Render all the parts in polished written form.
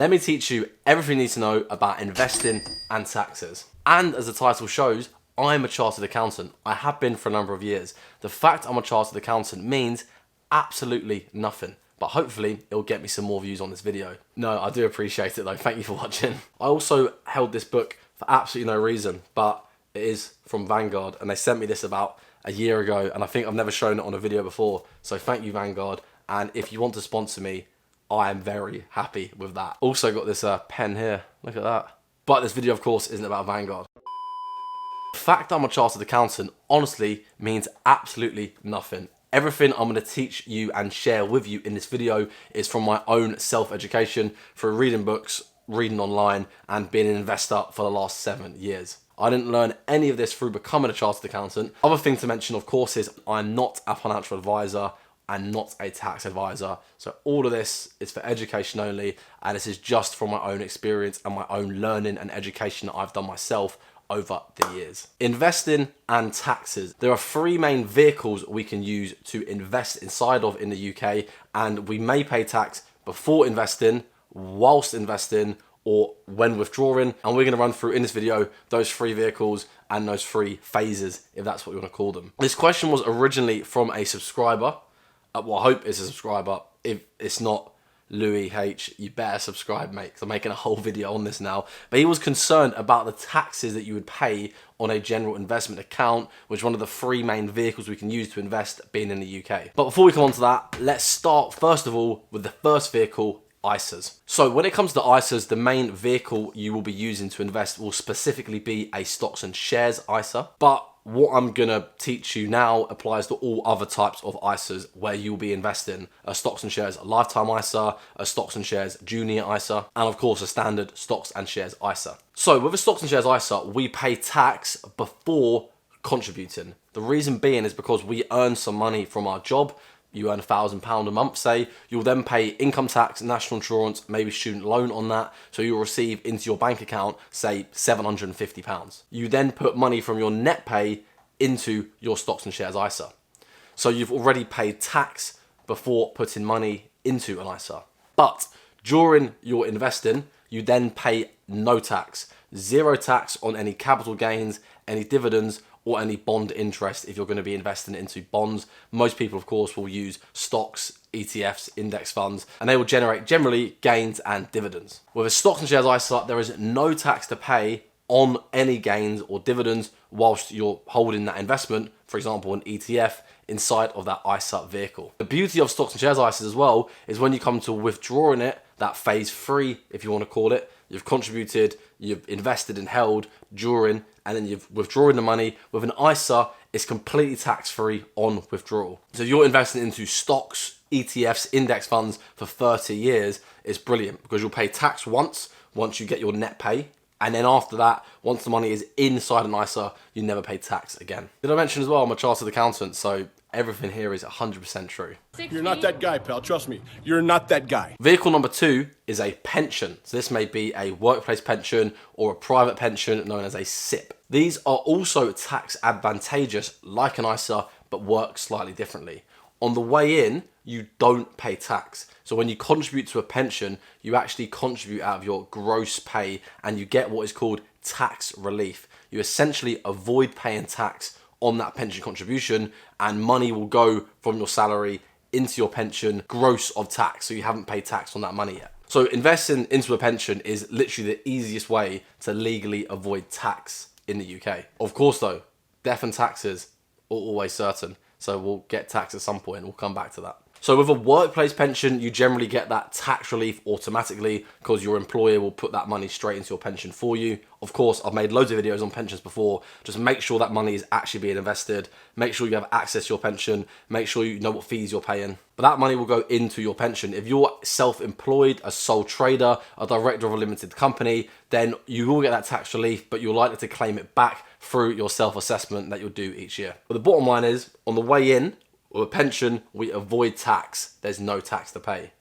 Let me teach you everything you need to know about investing and taxes. And as the title shows, I'm a chartered accountant. I have been for a number of years. The fact I'm a chartered accountant means absolutely nothing, but hopefully it'll get me some more views on this video. No, I do appreciate it though. Thank you for watching. I also held this book for absolutely no reason, but it is from Vanguard, and they sent me this about a year ago, and I think I've never shown it on a video before. So thank you, Vanguard. And if you want to sponsor me, I am very happy with that. Also got this pen here, look at that. But this video, of course, isn't about Vanguard. The fact I'm a chartered accountant honestly means absolutely nothing. Everything I'm going to teach you and share with you in this video is from my own self-education through reading books, reading online, and being an investor for the last 7 years. I didn't learn any of this through becoming a chartered accountant. Other thing to mention, of course, is I'm not a financial advisor and not a tax advisor. So all of this is for education only, and this is just from my own experience and my own learning and education that I've done myself over the years. Investing and taxes. There are 3 main vehicles we can use to invest inside of in the UK, and we may pay tax before investing, whilst investing, or when withdrawing. And we're going to run through in this video those 3 vehicles and those 3 phases, if that's what you want to call them. This question was originally from a subscriber. Well, I hope it's a subscriber. If it's not, Louis H, you better subscribe, mate, because I'm making a whole video on this now. But he was concerned about the taxes that you would pay on a general investment account, which is one of the 3 main vehicles we can use to invest being in the UK. But before we come on to that, let's start first of all with the first vehicle, ISAs. So when it comes to ISAs, the main vehicle you will be using to invest will specifically be a stocks and shares ISA. But what I'm gonna teach you now applies to all other types of ISAs where you'll be investing: a stocks and shares lifetime ISA, a stocks and shares junior ISA, and of course a standard stocks and shares ISA. So with a stocks and shares ISA, we pay tax before contributing. The reason being is because we earn some money from our job. You earn £1,000 a month, say, you'll then pay income tax, national insurance, maybe student loan on that. So you'll receive into your bank account, say, £750. You then put money from your net pay into your stocks and shares ISA. So you've already paid tax before putting money into an ISA. But during your investing, you then pay no tax, 0 tax on any capital gains, any dividends, or any bond interest if you're going to be investing into bonds. Most people, of course, will use stocks, ETFs, index funds, and they will generate generally gains and dividends. With a stocks and shares ISA, there is no tax to pay on any gains or dividends whilst you're holding that investment, for example, an ETF, inside of that ISA vehicle. The beauty of stocks and shares ISAs as well is when you come to withdrawing it, that phase 3, if you want to call it, you've contributed, you've invested and held during, and then you've withdrawn the money. With an ISA, it's completely tax-free on withdrawal. So you're investing into stocks, ETFs, index funds for 30 years, it's brilliant because you'll pay tax once you get your net pay. And then after that, once the money is inside an ISA, you never pay tax again. Did I mention as well, I'm a chartered accountant, so everything here is 100% true. You're not that guy, pal. Trust me. You're not that guy. Vehicle number 2 is a pension. So this may be a workplace pension or a private pension known as a SIP. These are also tax advantageous like an ISA, but work slightly differently. On the way in, you don't pay tax. So when you contribute to a pension, you actually contribute out of your gross pay and you get what is called tax relief. You essentially avoid paying tax on that pension contribution, and money will go from your salary into your pension gross of tax. So you haven't paid tax on that money yet. So investing into a pension is literally the easiest way to legally avoid tax in the UK. Of course though, death and taxes are always certain. So we'll get tax at some point, we'll come back to that. So with a workplace pension, you generally get that tax relief automatically because your employer will put that money straight into your pension for you. Of course, I've made loads of videos on pensions before. Just make sure that money is actually being invested. Make sure you have access to your pension. Make sure you know what fees you're paying. But that money will go into your pension. If you're self-employed, a sole trader, a director of a limited company, then you will get that tax relief, but you're likely to claim it back through your self-assessment that you'll do each year. But the bottom line is, on the way in, with a pension, we avoid tax. There's no tax to pay.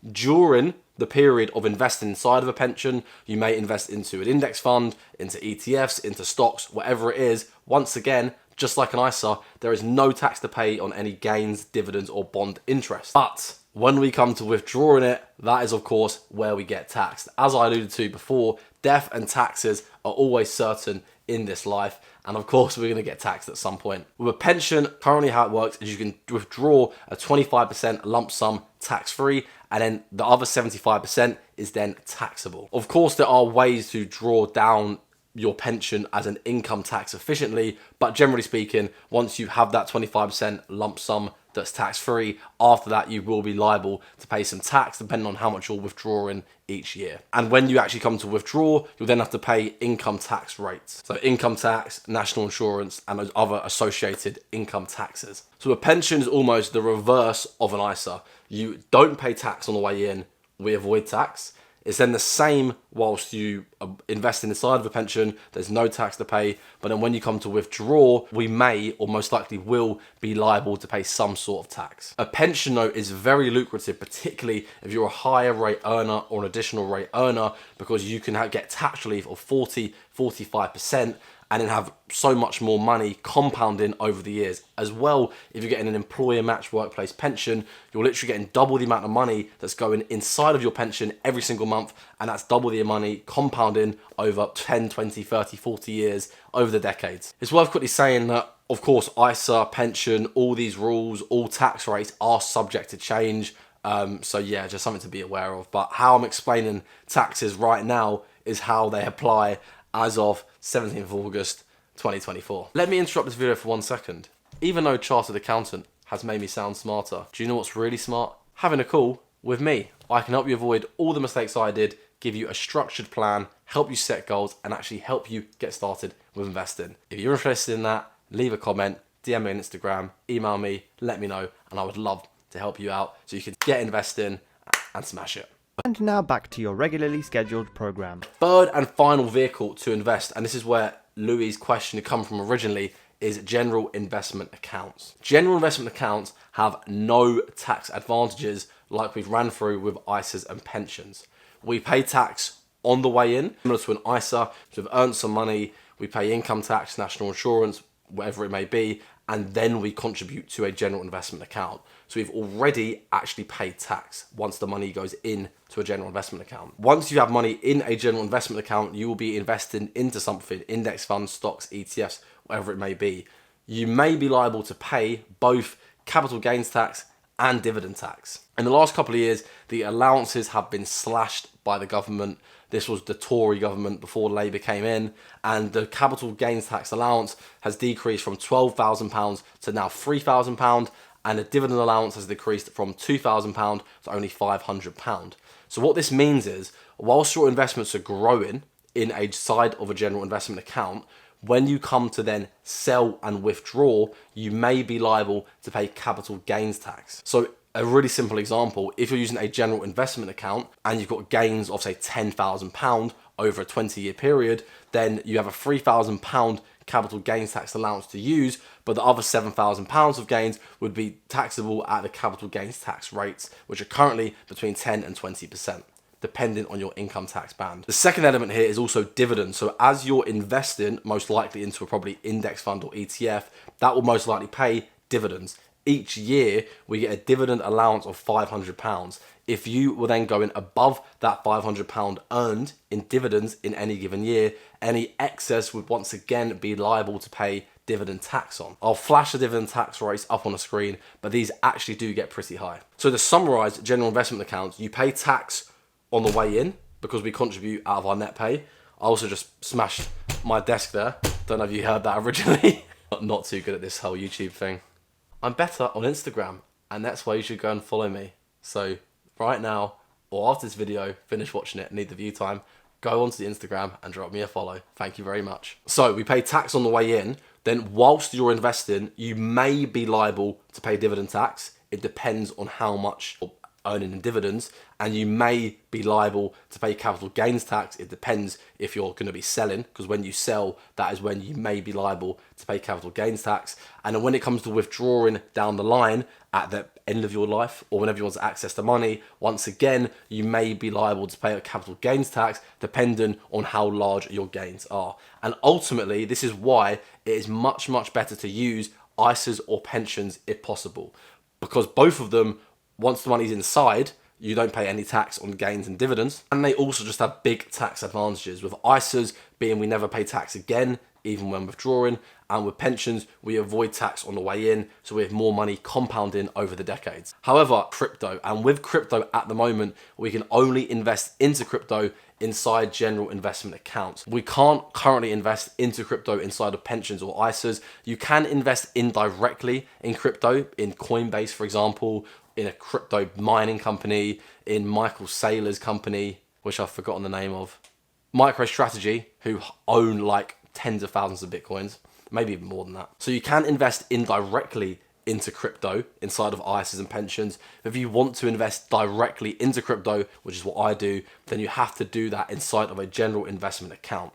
During the period of investing inside of a pension, you may invest into an index fund, into ETFs, into stocks, whatever it is. Once again, just like an ISA, there is no tax to pay on any gains, dividends, or bond interest. But When we come to withdrawing it, that is of course where we get taxed. As I alluded to before, death and taxes are always certain in this life, and of course we're going to get taxed at some point. With a pension, currently how it works is you can withdraw a 25% lump sum tax-free, and then the other 75% is then taxable. Of course, there are ways to draw down your pension as an income tax efficiently, but generally speaking, once you have that 25% lump sum that's tax-free, after that you will be liable to pay some tax depending on how much you're withdrawing each year. And when you actually come to withdraw, you'll then have to pay income tax rates. So income tax, national insurance, and those other associated income taxes. So a pension is almost the reverse of an ISA. You don't pay tax on the way in, we avoid tax. It's then the same whilst you invest inside of a pension, there's no tax to pay, but then when you come to withdraw, we may or most likely will be liable to pay some sort of tax. A pension note is very lucrative, particularly if you're a higher rate earner or an additional rate earner, because you can get tax relief of 40-45%, and then have so much more money compounding over the years. As well, if you're getting an employer matched workplace pension, you're literally getting double the amount of money that's going inside of your pension every single month, and that's double the money compounding over 10, 20, 30, 40 years over the decades. It's worth quickly saying that, of course, ISA, pension, all these rules, all tax rates are subject to change. So yeah, just something to be aware of. But how I'm explaining taxes right now is how they apply as of 17th of August 2024. Let me interrupt this video for 1 second. Even though Chartered Accountant has made me sound smarter, do you know what's really smart? Having a call with me. I can help you avoid all the mistakes I did, give you a structured plan, help you set goals, and actually help you get started with investing. If you're interested in that, leave a comment, DM me on Instagram, email me, let me know, and I would love to help you out so you can get investing and smash it. And now back to your regularly scheduled program. Third and final vehicle to invest, and this is where Louis' question had come from originally, is general investment accounts. General investment accounts have no tax advantages like we've ran through with ISAs and pensions. We pay tax on the way in, similar to an ISA, so we've earned some money, we pay income tax, national insurance, whatever it may be, and then we contribute to a general investment account. So we've already actually paid tax once the money goes in to a general investment account. Once you have money in a general investment account, you will be investing into something, index funds, stocks, ETFs, whatever it may be. You may be liable to pay both capital gains tax and dividend tax. In the last couple of years, the allowances have been slashed by the government. This was the Tory government before Labour came in, and the capital gains tax allowance has decreased from £12,000 to now £3,000, and the dividend allowance has decreased from £2,000 to only £500. So what this means is, whilst your investments are growing in a side of a general investment account, when you come to then sell and withdraw, you may be liable to pay capital gains tax. So a really simple example, if you're using a general investment account and you've got gains of say £10,000 over a 20-year period, then you have a £3,000 capital gains tax allowance to use, but the other £7,000 of gains would be taxable at the capital gains tax rates, which are currently between 10 and 20%. Depending on your income tax band. The second element here is also dividends. So as you're investing most likely into a probably index fund or ETF, that will most likely pay dividends. Each year we get a dividend allowance of £500. If you were then going above that £500 earned in dividends in any given year, any excess would once again be liable to pay dividend tax on. I'll flash the dividend tax rates up on the screen, but these actually do get pretty high. So to summarize general investment accounts, you pay tax on the way in because we contribute out of our net pay. I also just smashed my desk there. Don't know if you heard that originally. Not too good at this whole YouTube thing. I'm better on Instagram, and that's why you should go and follow me. So right now, or after this video, finish watching it, need the view time, go onto the Instagram and drop me a follow. Thank you very much. So we pay tax on the way in, then whilst you're investing, you may be liable to pay dividend tax. It depends on how much you're earning in dividends, and you may be liable to pay capital gains tax. It depends if you're going to be selling, because when you sell, that is when you may be liable to pay capital gains tax. And then when it comes to withdrawing down the line at the end of your life, or whenever you want to access the money, once again, you may be liable to pay a capital gains tax depending on how large your gains are. And ultimately, this is why it is much, much better to use ISAs or pensions if possible, because both of them Once the money's inside, you don't pay any tax on gains and dividends. And they also just have big tax advantages, with ISAs being we never pay tax again, even when withdrawing, and with pensions, we avoid tax on the way in, so we have more money compounding over the decades. However, crypto, and with crypto at the moment, we can only invest into crypto inside general investment accounts. We can't currently invest into crypto inside of pensions or ISAs. You can invest indirectly in crypto, in Coinbase, for example, in a crypto mining company, in Michael Saylor's company, which I've forgotten the name of, MicroStrategy, who own like tens of thousands of Bitcoins, maybe even more than that. So you can invest indirectly into crypto inside of ISAs and pensions. If you want to invest directly into crypto, which is what I do, then you have to do that inside of a general investment account.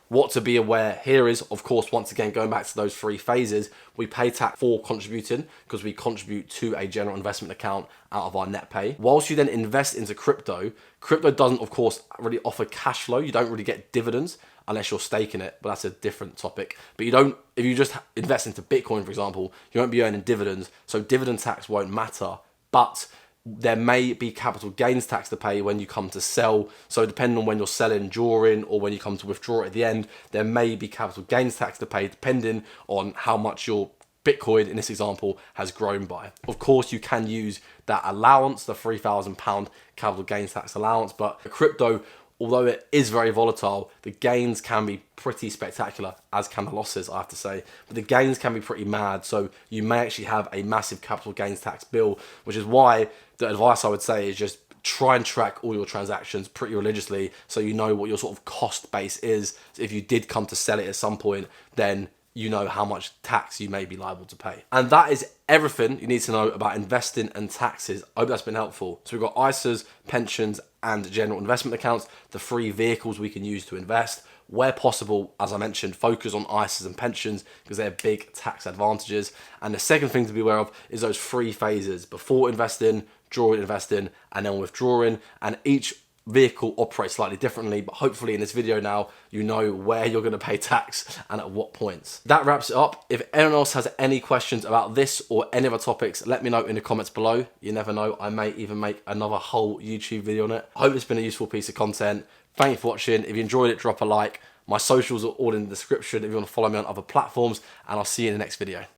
What to be aware here is, of course, once again, going back to those 3 phases, we pay tax for contributing because we contribute to a general investment account out of our net pay. Whilst you then invest into crypto, crypto doesn't, of course, really offer cash flow. You don't really get dividends unless you're staking it, but that's a different topic. But you don't, if you just invest into Bitcoin, for example, you won't be earning dividends, so dividend tax won't matter. But there may be capital gains tax to pay when you come to sell. So depending on when you're selling during or when you come to withdraw at the end, there may be capital gains tax to pay depending on how much your Bitcoin, in this example, has grown by. Of course, you can use that allowance, the £3,000 capital gains tax allowance, but crypto, although it is very volatile, the gains can be pretty spectacular, as can the losses, I have to say. But the gains can be pretty mad, so you may actually have a massive capital gains tax bill, which is why the advice I would say is just try and track all your transactions pretty religiously so you know what your sort of cost base is. So if you did come to sell it at some point, then you know how much tax you may be liable to pay. And that is everything you need to know about investing and taxes. I hope that's been helpful. So we've got ISAs, pensions, and general investment accounts, the 3 vehicles we can use to invest. Where possible, as I mentioned, focus on ISAs and pensions because they have big tax advantages. And the second thing to be aware of is those 3 phases: before investing, during investing, and then withdrawing. And each vehicle operates slightly differently, but hopefully in this video now you know where you're going to pay tax and at what points. That wraps it up. If anyone else has any questions about this or any other topics, let me know in the comments below. You never know, I may even make another whole YouTube video on it. I hope it's been a useful piece of content. Thank you for watching. If you enjoyed it, drop a like. My socials are all in the description if you want to follow me on other platforms, and I'll see you in the next video.